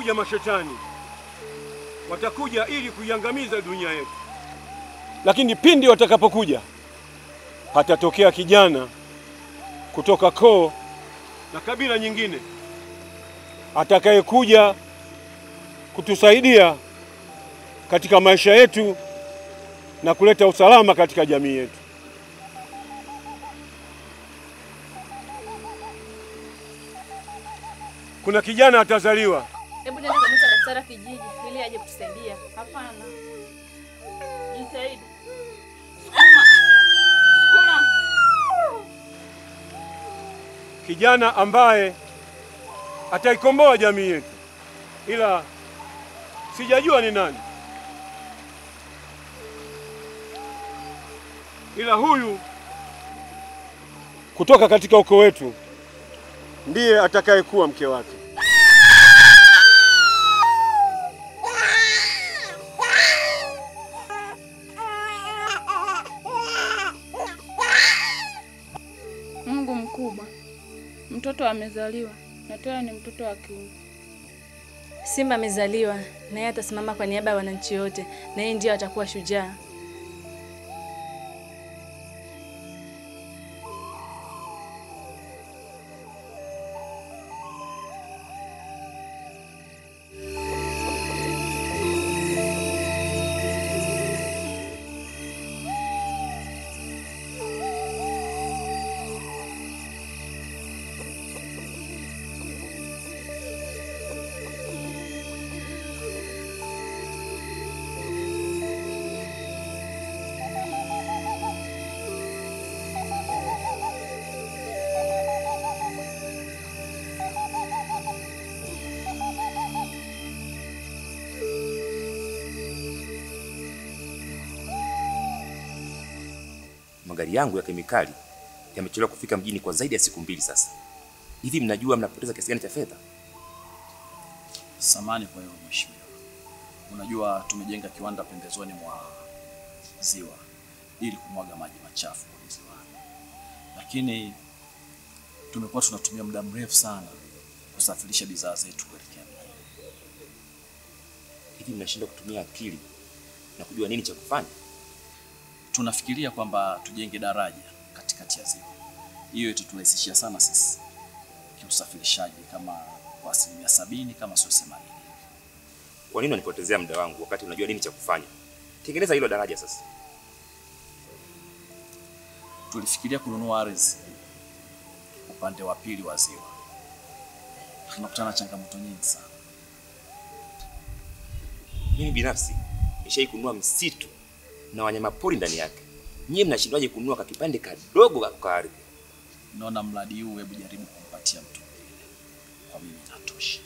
watakuja mashetani, watakuja ili kuiangamiza dunia yetu. Lakini pindi watakapokuja, patatokea kijana kutoka koo na kabila nyingine atakayekuja kutusaidia katika maisha yetu na kuleta usalama katika jamii yetu. Kuna kijana atazaliwa. Hebu nenda kumwita daktari kijiji ili aje kutusaidia. Hapana. Jitahidi. Sukuma. Sukuma. Kijana ambaye ataikomboa jamii yetu. Ila sijajua ni nani. Ila huyu kutoka katika ukoo wetu ndiye atakayekuwa mke wake. Mungu mkubwa. Mtoto amezaliwa na tena ni mtoto wa kiume. Simba amezaliwa na yeye atasimama kwa niaba ya wananchi wote na yeye ndiye atakuwa shujaa. Magari yangu ya kemikali yamechelewa kufika mjini kwa zaidi ya siku 2 sasa. Hivi mnajua mnapoteza kiasi gani cha fedha? Samani kwa hiyo mheshimiwa. Unajua tumejenga kiwanda pembezoni mwa ziwa ili kumwaga maji machafu kwenye ziwa. Lakini tumekuwa tunatumia muda mrefu sana kusafirisha bidhaa zetu kuelekea mjini. Hivi mnashindwa kutumia akili na kujua nini cha kufanya? Tunafikiria kwamba tujenge daraja katikati ya ziwa. Hiyo itaturahisishia sana sisi kiusafirishaji kama kwa 70% kama sio 80%. Kwa nini unanipotezea muda wangu wakati unajua nini cha kufanya? Tengeneza hilo daraja sasa. Tulifikiria kununua ardhi upande wa pili wa ziwa. Tunakutana na changamoto nyingi sana. Mimi binafsi nishai kununua msitu na wanyama pori ndani yake. Nyie mnashindwaje kununua kwa kipande kadogo kwa ardhi? Naona mradi huu hebu jaribu kumpatia mtu mwingine. Kwa mimi inatosha.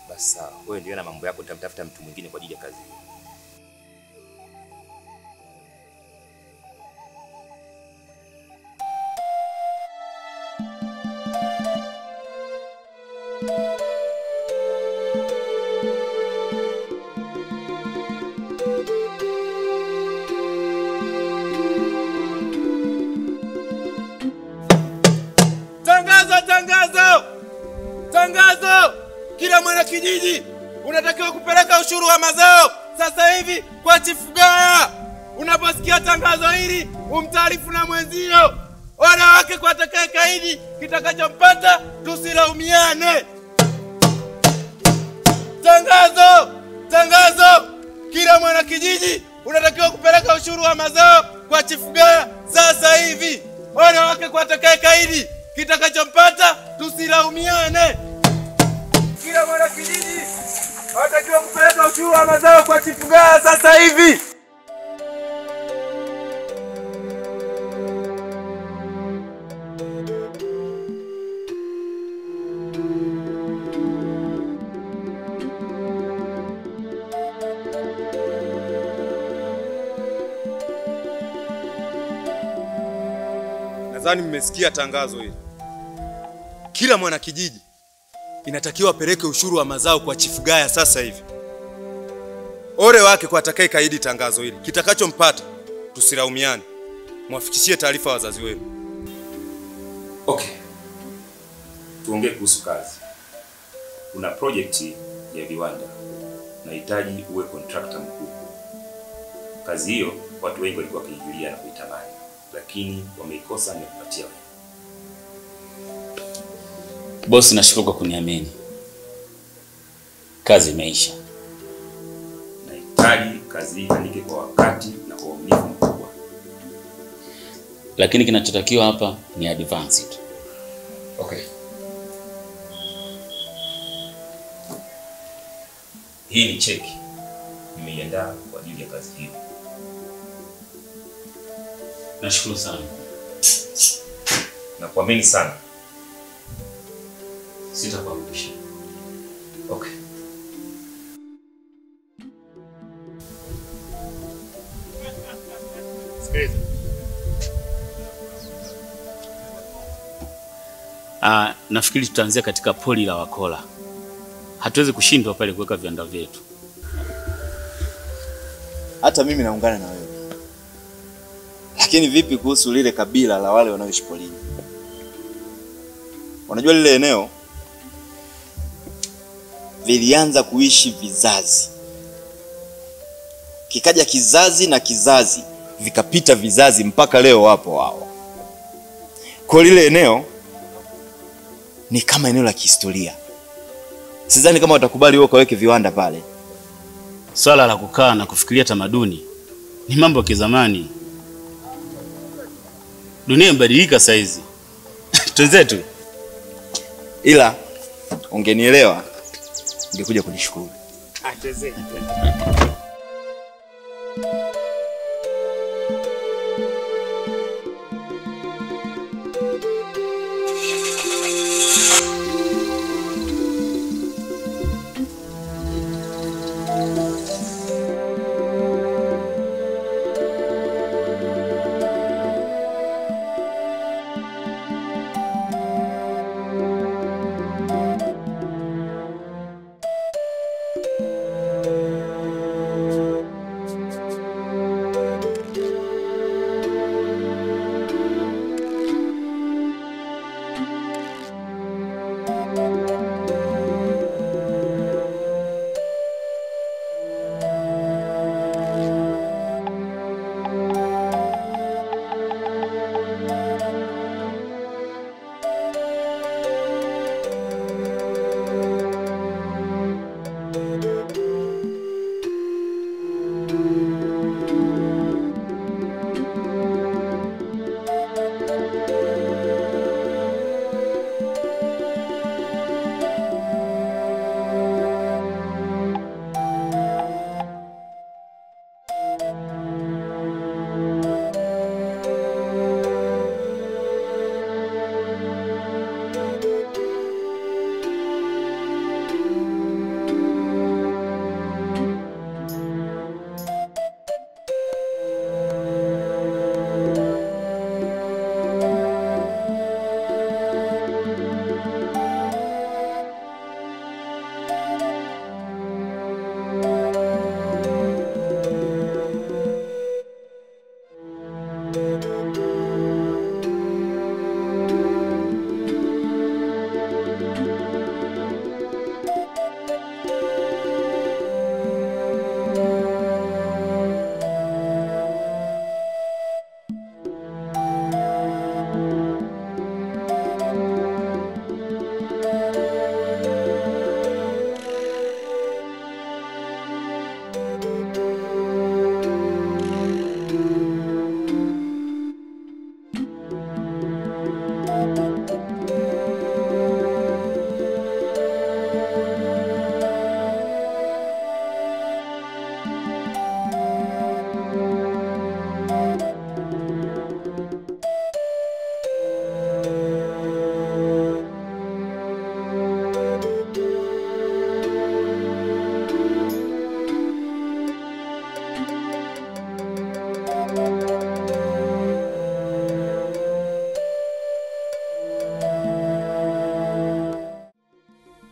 Basi sawa, wewe ndio na mambo yako, nitamtafuta mtu mwingine kwa ajili ya kazi hiyo. Tangazo! Kila mwana kijiji unatakiwa kupeleka ushuru wa mazao sasa hivi kwa Chifu Gaya. Unaposikia tangazo hili, umtaarifu na mwenzio. Wale wake kwa atakaye kaidi, kitakachompata tusilaumiane. Tangazo! Kila mwana kijiji unatakiwa kupeleka ushuru wa mazao kwa Chifu Gaya sasa hivi. Wale wake kwa atakaye kaidi, kitakachompata tusilaumiane. Kila mwana kijiji anatakiwa kupeleka ushuru wa mazao kwa Chifu Gaya sasa hivi. Nadhani mmesikia tangazo hili. Kila mwana kijiji inatakiwa apeleke ushuru wa mazao kwa Chifu Gaya sasa hivi. Ole wake kwa atakaye kaidi tangazo hili. Kitakachompata tusilaumiane. Mwafikishie taarifa wazazi wenu. Okay. Tuongee kuhusu kazi. Kuna project ya viwanda. Nahitaji uwe contractor mkuu. Kazi hiyo watu wengi walikuwa wakiijulia na kuitamani, lakini wameikosa na kupatia wewe. Boss, nashukuru kwa kuniamini. Kazi imeisha. Nahitaji kazi hii ifanyike kwa wakati na kwa uaminifu mkubwa. Lakini kinachotakiwa hapa ni advance tu. Okay. Hii ni cheki. Nimeiandaa kwa ajili ya kazi hiyo. Nashukuru sana. Nakuamini sana. Sitakuangusha. Okay. Sikiliza. Nafikiri tutaanzia katika poli la Wakola. Hatuwezi kushindwa pale kuweka viwanda vyetu. Hata mimi naungana na wewe. Lakini vipi kuhusu lile kabila la wale wanaoishi polini? Unajua lile eneo vilianza kuishi vizazi. Kikaja kizazi na kizazi, vikapita vizazi mpaka leo wapo wao. Kwa lile eneo ni kama eneo la kihistoria. Sidhani kama watakubali wao kaweke viwanda pale. Swala la kukaa na kufikiria tamaduni ni mambo ya kizamani. Dunia imebadilika sasa hizi. Twenzetu. Ila ungenielewa ungekuja kunishukuru. Ateze.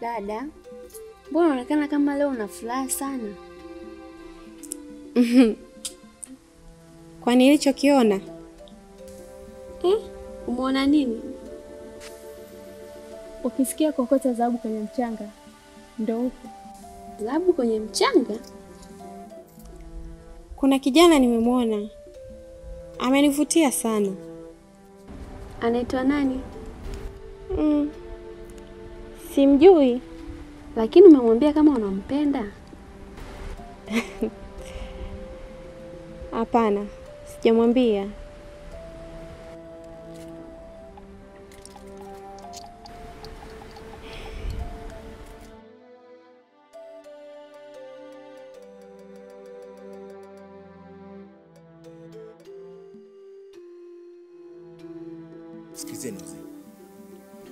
Dada, mbona unaonekana kama leo una furaha sana? Kwa nilichokiona? Umeona nini? Ukisikia kokota dhahabu kwenye mchanga, Ndio upo. Labu kwenye mchanga? Kuna kijana nimemwona. Amenivutia sana. Anaitwa nani? Simjui. Lakini umemwambia kama unampenda? Hapana, sijamwambia. Sikizeni wazee.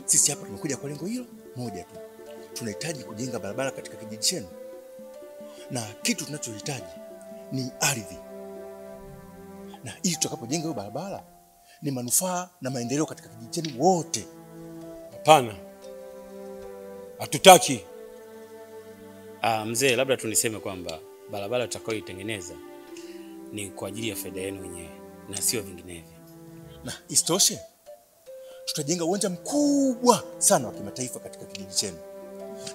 Sisi hapa tumekuja kwa lengo hilo moja tu. Tunahitaji kujenga barabara katika kijiji chenu. Na kitu tunachohitaji ni ardhi. Na ili tutakapojenga hiyo barabara ni manufaa na maendeleo katika kijiji chenu wote. Hapana. Hatutaki. Mzee, labda tu niseme kwamba barabara tutakayoitengeneza ni kwa ajili ya faida yenu wenyewe na sio vinginevyo. Na isitoshe tutajenga uwanja mkubwa sana wa kimataifa katika kijiji chenu.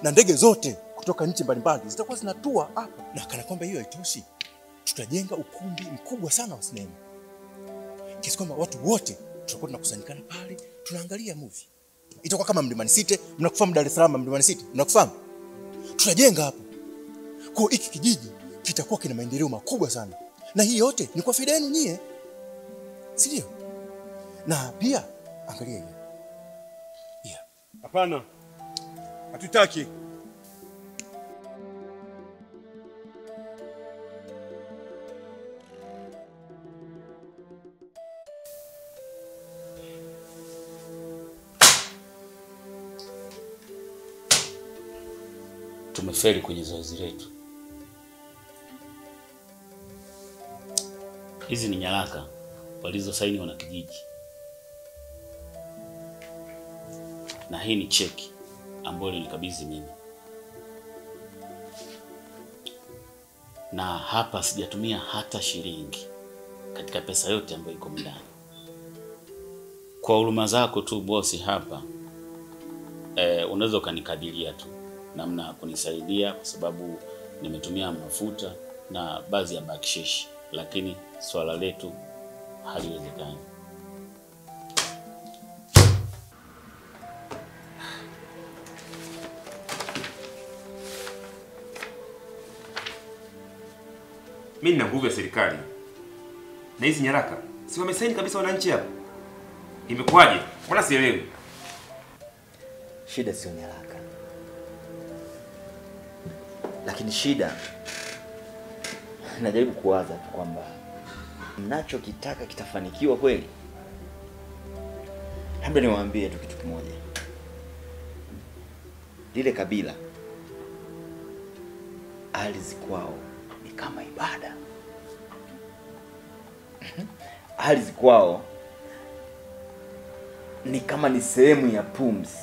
Na ndege zote kutoka nchi mbalimbali zitakuwa zinatua hapa. Na kana kwamba hiyo haitoshi, tutajenga ukumbi mkubwa sana wa sinema. Kiasi kwamba watu wote tutakuwa tunakusanyikana pale, tunaangalia movie. Itakuwa kama Mlimani City, mnakufahamu Dar es Salaam Mlimani City, mnakufahamu? Tutajenga hapo. Kwa hiki kijiji kitakuwa kina maendeleo makubwa sana. Na hii yote ni kwa faida yenu nyie. Si ndio? Na pia angalia hiyo. Hapana. Hatutaki. Tumefeli kwenye zoezi letu. Hizi ni nyaraka walizosaini wana kijiji. Na hii ni cheki ambayo nilikabidhi mimi. Na hapa sijatumia hata shilingi katika pesa yote ambayo iko ndani. Kwa huruma zako tu bosi hapa, unaweza ukanikadiria tu namna kunisaidia kwa sababu nimetumia mafuta na baadhi ya bakshishi, lakini swala letu haliwezekani. Mimi nina nguvu ya serikali. Na hizi nyaraka si wamesaini kabisa wananchi hapa. Imekuwaje? Mbona sielewi? Shida sio nyaraka. Lakini shida najaribu kuwaza tu kwamba ninachokitaka kitafanikiwa kweli. Labda niwaambie tu kitu kimoja. Lile kabila ardhi kwao ni kama ibada. Ardhi kwao ni kama ni sehemu ya pumzi.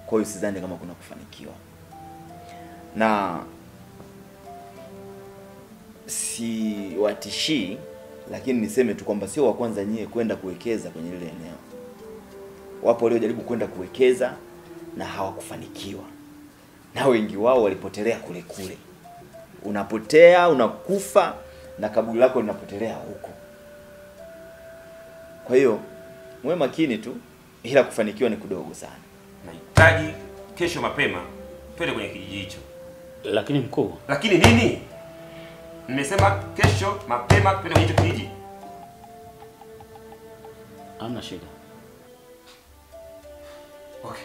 Kwa hiyo sidhani kama kuna kufanikiwa. Na si watishi, lakini niseme tu kwamba sio wa kwanza nyie kwenda kuwekeza kwenye lile eneo. Wapo waliojaribu kwenda kuwekeza na hawakufanikiwa. Na wengi wao walipotelea kule kule. Unapotea, unakufa na kaburi lako linapotelea huko. Kwa hiyo muwe makini tu, ila kufanikiwa ni kidogo sana. Nahitaji kesho mapema twende kwenye kijiji hicho. Lakini mkuu, lakini nini? Nimesema kesho mapema twende kwenye hicho kijiji. Hamna shida. Okay.